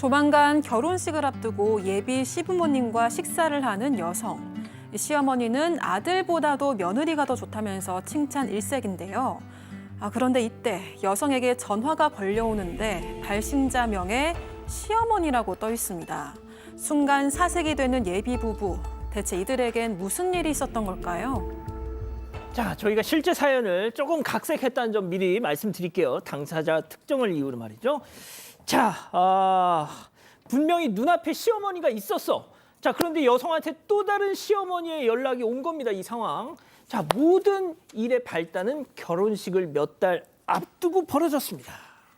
조만간 결혼식을 앞두고 예비 시부모님과 식사를 하는 여성. 시어머니는 아들보다도 며느리가 더 좋다면서 칭찬 일색인데요. 그런데 이때 여성에게 전화가 걸려오는데 발신자 명에 시어머니라고 떠 있습니다. 순간 사색이 되는 예비 부부. 대체 이들에겐 무슨 일이 있었던 걸까요? 자, 저희가 실제 사연을 조금 각색했다는 점 미리 말씀드릴게요. 당사자 특정을 이유로 말이죠. 자, 분명히 눈앞에 시어머니가 있었어. 자, 그런데 여성한테 또 다른 시어머니의 연락이 온 겁니다, 이 상황. 자, 모든 일의 발단은 결혼식을 몇 달 앞두고 벌어졌습니다.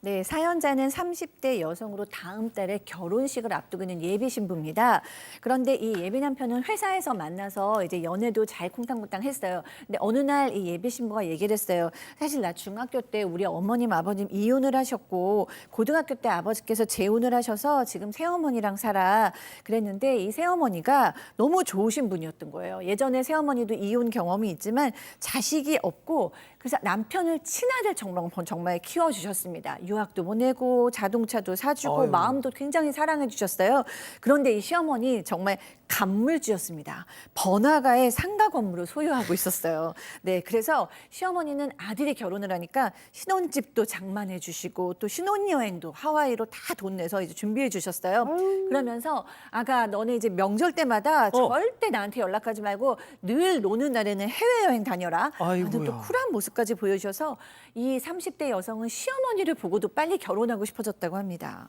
네, 사연자는 30대 여성으로 다음 달에 결혼식을 앞두고 있는 예비 신부입니다. 그런데 이 예비 남편은 회사에서 만나서 이제 연애도 잘 쿵탕쿵탕 했어요. 근데 어느 날 이 예비 신부가 얘기를 했어요. 사실 나 중학교 때 우리 어머님, 아버님 이혼을 하셨고 고등학교 때 아버지께서 재혼을 하셔서 지금 새어머니랑 살아. 그랬는데 이 새어머니가 너무 좋으신 분이었던 거예요. 예전에 새어머니도 이혼 경험이 있지만 자식이 없고 그래서 남편을 친아들처럼 정말 키워주셨습니다. 유학도 보내고 자동차도 사주고 아유. 마음도 굉장히 사랑해 주셨어요. 그런데 이 시어머니 정말 간물주였습니다. 번화가의 상가 건물을 소유하고 있었어요. 네, 그래서 시어머니는 아들이 결혼을 하니까 신혼집도 장만해 주시고 또 신혼여행도 하와이로 다 돈 내서 이제 준비해 주셨어요. 그러면서 아가 너네 이제 명절 때마다 절대 나한테 연락하지 말고 늘 노는 날에는 해외여행 다녀라. 하는 또 아이고야. 쿨한 모습까지 보여주셔서 이 30대 여성은 시어머니를 보고도 빨리 결혼하고 싶어졌다고 합니다.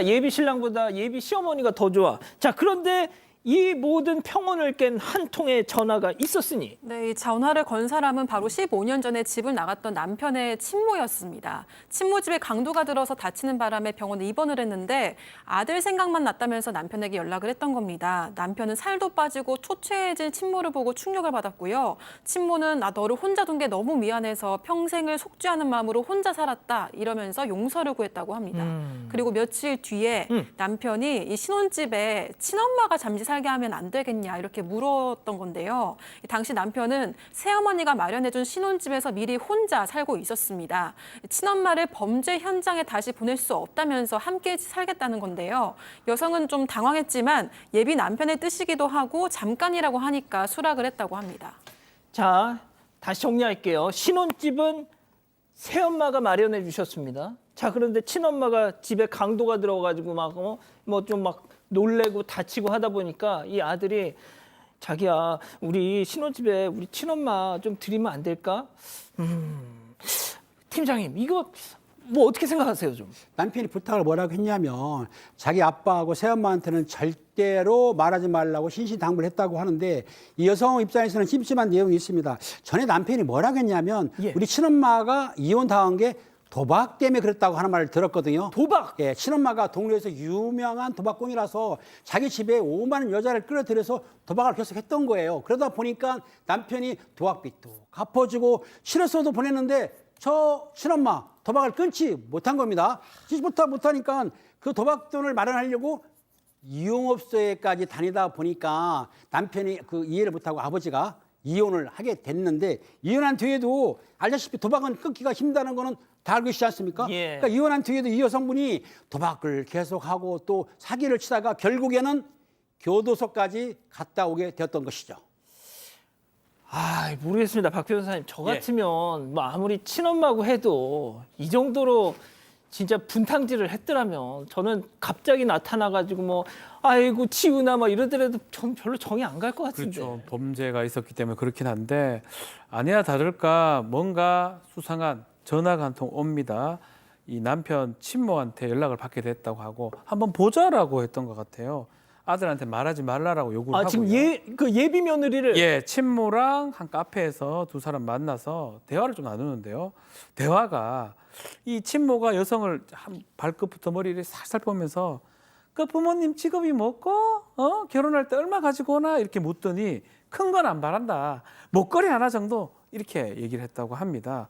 예비 신랑보다 예비 시어머니가 더 좋아. 자, 그런데 이 모든 평온을 깬 한 통의 전화가 있었으니. 네, 이 전화를 건 사람은 바로 15년 전에 집을 나갔던 남편의 친모였습니다. 친모 집에 강도가 들어서 다치는 바람에 병원에 입원을 했는데 아들 생각만 났다면서 남편에게 연락을 했던 겁니다. 남편은 살도 빠지고 초췌해진 친모를 보고 충격을 받았고요. 친모는 나 너를 혼자 둔 게 너무 미안해서 평생을 속죄하는 마음으로 혼자 살았다 이러면서 용서를 구했다고 합니다. 그리고 며칠 뒤에 남편이 이 신혼집에 친엄마가 잠시 살게 하면 안 되겠냐 이렇게 물었던 건데요. 당시 남편은 새어머니가 마련해준 신혼집에서 미리 혼자 살고 있었습니다. 친엄마를 범죄 현장에 다시 보낼 수 없다면서 함께 살겠다는 건데요. 여성은 좀 당황했지만 예비 남편의 뜻이기도 하고 잠깐이라고 하니까 수락을 했다고 합니다. 자, 다시 정리할게요. 신혼집은 새엄마가 마련해 주셨습니다. 자, 그런데 친엄마가 집에 강도가 들어가지고 막 놀래고 다치고 하다 보니까 이 아들이 자기야, 우리 신혼집에 우리 친엄마 좀 드리면 안 될까? 팀장님, 이거 뭐 어떻게 생각하세요, 좀? 남편이 부탁을 뭐라고 했냐면 자기 아빠하고 새엄마한테는 절대로 말하지 말라고 신신당부를 했다고 하는데 이 여성 입장에서는 찜찜한 내용이 있습니다. 전에 남편이 뭐라고 했냐면 우리 친엄마가 이혼당한 게 도박 때문에 그랬다고 하는 말을 들었거든요. 도박? 예, 친엄마가 동네에서 유명한 도박꾼이라서 자기 집에 5만 원 여자를 끌어들여서 도박을 계속 했던 거예요. 그러다 보니까 남편이 도박빚도 갚아주고 싫었어도 보냈는데 저 친엄마 도박을 끊지 못한 겁니다. 끊지 못하니까 그 도박돈을 마련하려고 이용업소에까지 다니다 보니까 남편이 그 이해를 못하고 아버지가 이혼을 하게 됐는데 이혼한 뒤에도 알다시피 도박은 끊기가 힘들다는 거는 다 알고 계시지 않습니까? 예. 그러니까 이혼한 뒤에도 이 여성분이 도박을 계속하고 또 사기를 치다가 결국에는 교도소까지 갔다 오게 되었던 것이죠. 모르겠습니다. 박 변호사님. 저 같으면 뭐 아무리 친엄마고 해도 이 정도로 진짜 분탕질을 했더라면 저는 갑자기 나타나가지고 뭐 아이고 치우나 뭐 이러더라도 전 별로 정이 안 갈 것 같은데. 그렇죠. 범죄가 있었기 때문에 그렇긴 한데 아니나 다를까 뭔가 수상한 전화가 한 통 옵니다. 이 남편 친모한테 연락을 받게 됐다고 하고 한번 보자라고 했던 것 같아요. 아들한테 말하지 말라라고 요구를 하고요. 지금 예비 며느리를 예, 친모랑 한 카페에서 두 사람 만나서 대화를 좀 나누는데요. 대화가 이 친모가 여성을 한 발끝부터 머리를 살살 보면서 그 부모님 직업이 뭐고 결혼할 때 얼마 가지고 오나 이렇게 묻더니 큰 건 안 바란다. 목걸이 하나 정도 이렇게 얘기를 했다고 합니다.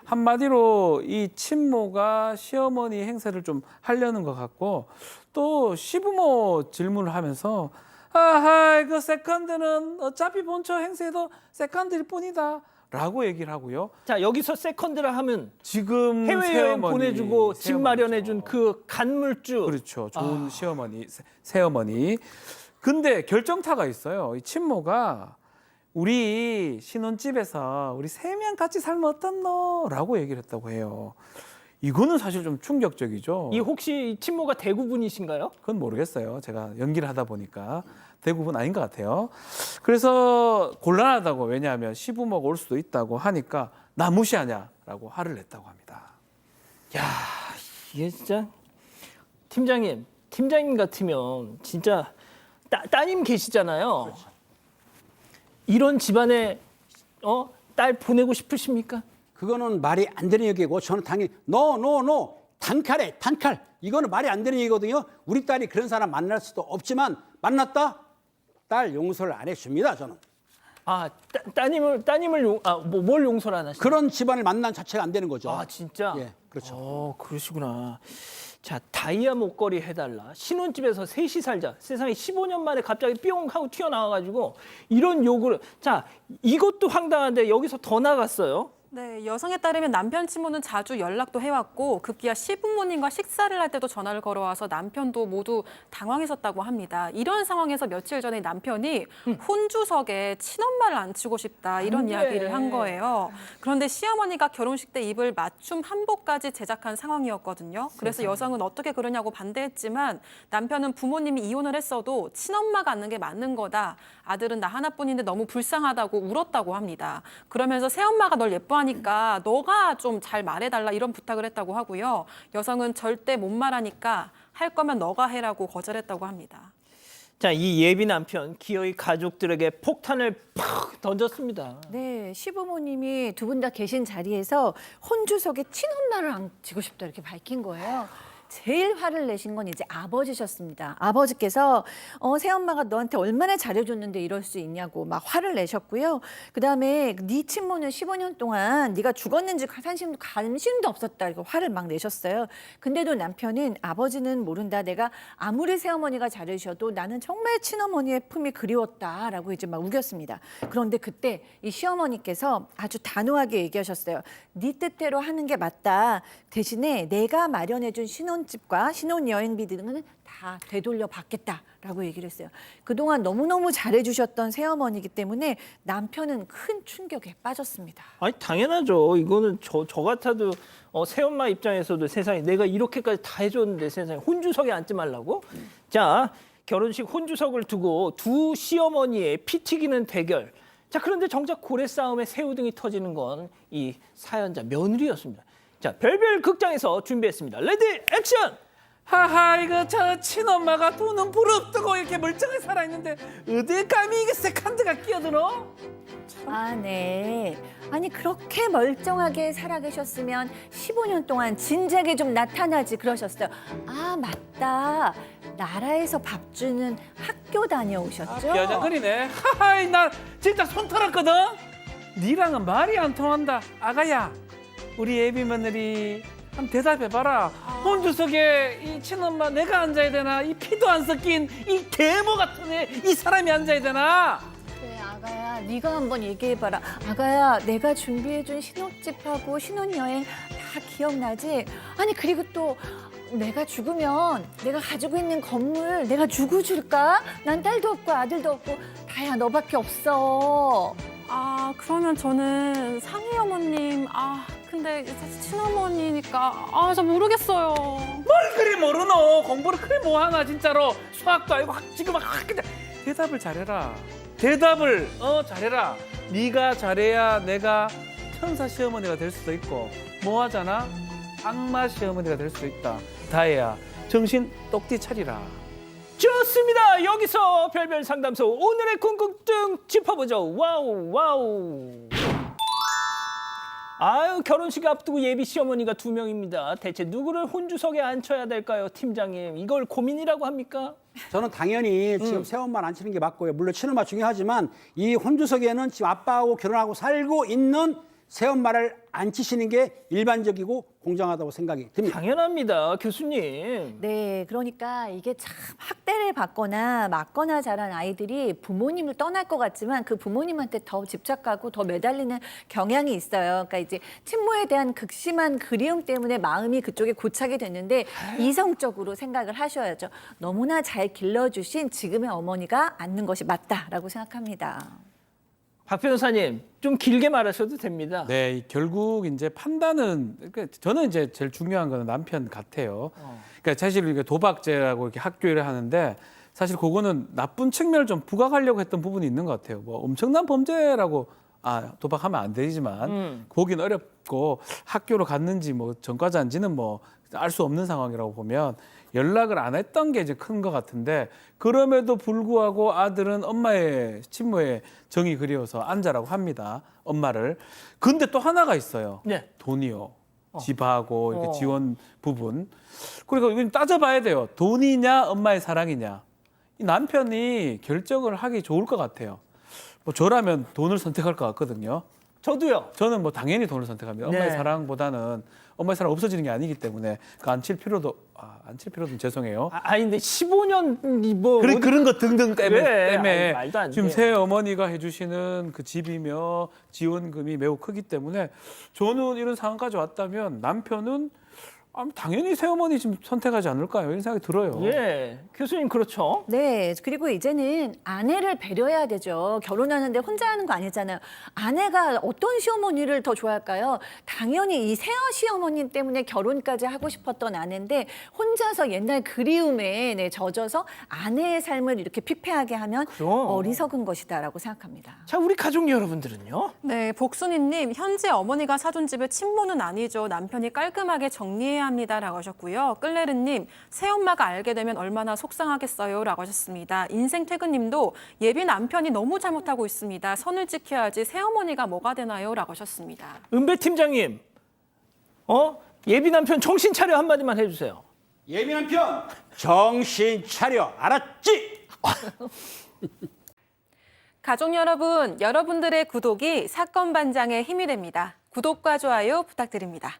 한마디로 이 친모가 시어머니 행세를 좀 하려는 것 같고 또 시부모 질문을 하면서 아하 그 세컨드는 어차피 본처 행세도 세컨드일 뿐이다. 라고 얘기를 하고요. 자, 여기서 세컨드라 하면 지금 해외여행 새어머니, 보내주고 집 새어머니죠. 마련해준 그 간물주. 그렇죠. 좋은 시어머니, 새어머니. 근데 결정타가 있어요. 이 친모가 우리 신혼집에서 우리 3명 같이 살면 어떻노? 라고 얘기를 했다고 해요. 이거는 사실 좀 충격적이죠. 이 혹시 친모가 대구 분이신가요? 그건 모르겠어요. 제가 연기를 하다 보니까 대부분 아닌 것 같아요. 그래서 곤란하다고, 왜냐하면 시부모가 올 수도 있다고 하니까 나 무시하냐라고 화를 냈다고 합니다. 야, 이게 진짜 팀장님 같으면 진짜 따님 계시잖아요. 이런 집안에 딸 보내고 싶으십니까? 그거는 말이 안 되는 얘기고 저는 당연히 노 단칼에 단칼 이거는 말이 안 되는 얘기거든요. 우리 딸이 그런 사람 만날 수도 없지만 만났다 딸 용서를 안 해줍니다. 저는 아, 따님을 뭘 용서를 안 하시나요? 그런 집안을 만난 자체가 안 되는 거죠. 아, 진짜? 예, 그렇죠. 그러시구나. 자, 다이아 목걸이 해달라. 신혼집에서 셋이 살자. 세상에 15년 만에 갑자기 뿅 하고 튀어나와가지고 이런 요구를. 자, 이것도 황당한데 여기서 더 나갔어요. 네, 여성에 따르면 남편 친모는 자주 연락도 해왔고 급기야 시부모님과 식사를 할 때도 전화를 걸어와서 남편도 모두 당황했었다고 합니다. 이런 상황에서 며칠 전에 남편이 혼주석에 친엄마를 앉히고 싶다 이런 안 돼. 이야기를 한 거예요. 그런데 시어머니가 결혼식 때 입을 맞춤 한복까지 제작한 상황이었거든요. 그래서 여성은 어떻게 그러냐고 반대했지만 남편은 부모님이 이혼을 했어도 친엄마가 앉는 게 맞는 거다. 아들은 나 하나뿐인데 너무 불쌍하다고 울었다고 합니다. 그러면서 새엄마가 널 예뻐하니까 너가 좀 잘 말해달라 이런 부탁을 했다고 하고요. 여성은 절대 못 말하니까 할 거면 너가 해라고 거절했다고 합니다. 자, 이 예비 남편 기어이 가족들에게 폭탄을 팍 던졌습니다. 네, 시부모님이 두 분 다 계신 자리에서 혼주석에 친엄마를 앉히고 싶다 이렇게 밝힌 거예요. 제일 화를 내신 건 이제 아버지셨습니다. 아버지께서 새엄마가 너한테 얼마나 잘해줬는데 이럴 수 있냐고 막 화를 내셨고요. 그다음에 네 친모는 15년 동안 네가 죽었는지 관심도 없었다 이거 화를 막 내셨어요. 근데도 남편은 아버지는 모른다. 내가 아무리 새어머니가 잘해주셔도 나는 정말 친어머니의 품이 그리웠다라고 이제 막 우겼습니다. 그런데 그때 이 시어머니께서 아주 단호하게 얘기하셨어요. 네 뜻대로 하는 게 맞다. 대신에 내가 마련해준 신혼집과 신혼여행비 등은 다 되돌려 받겠다라고 얘기를 했어요. 그동안 너무너무 잘해주셨던 새어머니이기 때문에 남편은 큰 충격에 빠졌습니다. 아니, 당연하죠. 이거는 저 같아도 새엄마 입장에서도 세상에 내가 이렇게까지 다 해줬는데 세상에 혼주석에 앉지 말라고? 자, 결혼식 혼주석을 두고 두 시어머니의 피 튀기는 대결. 자, 그런데 정작 고래 싸움에 새우등이 터지는 건 이 사연자 며느리였습니다. 자, 별별 극장에서 준비했습니다. 레디 액션! 하하, 이거 저 친엄마가 두 눈 부릅뜨고 이렇게 멀쩡하게 살아있는데 어딜 감히 이게 세컨드가 끼어들어? 아, 네. 아니 그렇게 멀쩡하게 살아계셨으면 15년 동안 진작에 좀 나타나지 그러셨어요. 아, 맞다. 나라에서 밥 주는 학교 다녀오셨죠? 여자거리네. 하하, 나 진짜 손 털었거든. 니랑은 말이 안 통한다. 아가야, 우리 애비 며느리 한번 대답해봐라. 혼주석에 이 친엄마 내가 앉아야 되나? 이 피도 안 섞인 이 계모 같은 애, 이 사람이 앉아야 되나? 그래, 아가야, 네가 한번 얘기해봐라. 아가야, 내가 준비해준 신혼집하고 신혼여행 다 기억나지? 아니 그리고 또 내가 죽으면 내가 가지고 있는 건물 내가 누구 줄까? 난 딸도 없고 아들도 없고 다야 너밖에 없어. 아, 그러면 저는 상희 어머님, 근데 친어머니니까, 저 모르겠어요. 뭘 그리 모르노? 공부를 그리 뭐하나 진짜로. 수학도 아니고 지금 막 대답을 잘해라. 대답을 잘해라. 네가 잘해야 내가 천사 시어머니가 될 수도 있고 뭐 하잖아? 악마 시어머니가 될 수도 있다. 다혜야, 정신 똑띠 차리라. 좋습니다. 여기서 별별 상담소 오늘의 궁금증 짚어보죠. 와우. 아유, 결혼식 앞두고 예비 시어머니가 2명입니다. 대체 누구를 혼주석에 앉혀야 될까요, 팀장님? 이걸 고민이라고 합니까? 저는 당연히 지금 새엄마를 앉히는 게 맞고요. 물론 친엄마 중요하지만 이 혼주석에는 지금 아빠하고 결혼하고 살고 있는 새엄마를 안 치시는 게 일반적이고 공정하다고 생각이 듭니다. 당연합니다, 교수님. 네, 그러니까 이게 참 학대를 받거나 맞거나 자란 아이들이 부모님을 떠날 것 같지만 그 부모님한테 더 집착하고 더 매달리는 경향이 있어요. 그러니까 이제 친모에 대한 극심한 그리움 때문에 마음이 그쪽에 고착이 됐는데 이성적으로 생각을 하셔야죠. 너무나 잘 길러주신 지금의 어머니가 앉는 것이 맞다라고 생각합니다. 박 변호사님, 좀 길게 말하셔도 됩니다. 네, 결국 이제 판단은 그러니까 저는 이제 제일 중요한 거는 남편 같아요. 그러니까 사실 이게 도박죄라고 이렇게 학교를 하는데 사실 그거는 나쁜 측면을 좀 부각하려고 했던 부분이 있는 것 같아요. 뭐 엄청난 범죄라고 도박하면 안 되지만 보긴 어렵고 학교로 갔는지 뭐 전과자인지는 뭐 알 수 없는 상황이라고 보면 연락을 안 했던 게 이제 큰 것 같은데 그럼에도 불구하고 아들은 엄마의 친모의 정이 그리워서 앉아라고 합니다. 엄마를. 근데 또 하나가 있어요. 네. 돈이요. 집하고 이렇게 지원 부분. 그러니까 이건 따져봐야 돼요. 돈이냐 엄마의 사랑이냐. 이 남편이 결정을 하기 좋을 것 같아요. 뭐 저라면 돈을 선택할 것 같거든요. 저도요. 저는 뭐 당연히 돈을 선택합니다. 엄마의 네. 사랑보다는 엄마의 사랑 없어지는 게 아니기 때문에 안 칠 필요도 죄송해요. 아니 근데 15년 뭐 그런 거 등등 때문에, 아니, 말도 안 지금 돼. 새 어머니가 해주시는 그 집이며 지원금이 매우 크기 때문에 저는 이런 상황까지 왔다면 남편은 당연히 새 어머니 지금 선택하지 않을까요? 이런 생각이 들어요. 예, 교수님 그렇죠. 네, 그리고 이제는 아내를 배려해야 되죠. 결혼하는데 혼자 하는 거 아니잖아요. 아내가 어떤 시어머니를 더 좋아할까요? 당연히 이 새어 시어머니 때문에 결혼까지 하고 싶었던 아내인데 혼자서 옛날 그리움에 젖어서 아내의 삶을 이렇게 피폐하게 하면 그럼. 어리석은 것이다라고 생각합니다. 자, 우리 가족 여러분들은요? 네, 복순이님, 현재 어머니가 사준 집의 친모는 아니죠. 남편이 깔끔하게 정리해야 합니다라고 하셨고요. 끌레르님, 새엄마가 알게 되면 얼마나 속상하겠어요라고 하셨습니다. 인생퇴근님도 예비 남편이 너무 잘못하고 있습니다. 선을 지켜야지 새어머니가 뭐가 되나요라고 하셨습니다. 은배 팀장님, 예비 남편 정신 차려 한마디만 해주세요. 예민한 편 정신 차려, 알았지? 가족 여러분, 여러분들의 구독이 사건 반장의 힘이 됩니다. 구독과 좋아요 부탁드립니다.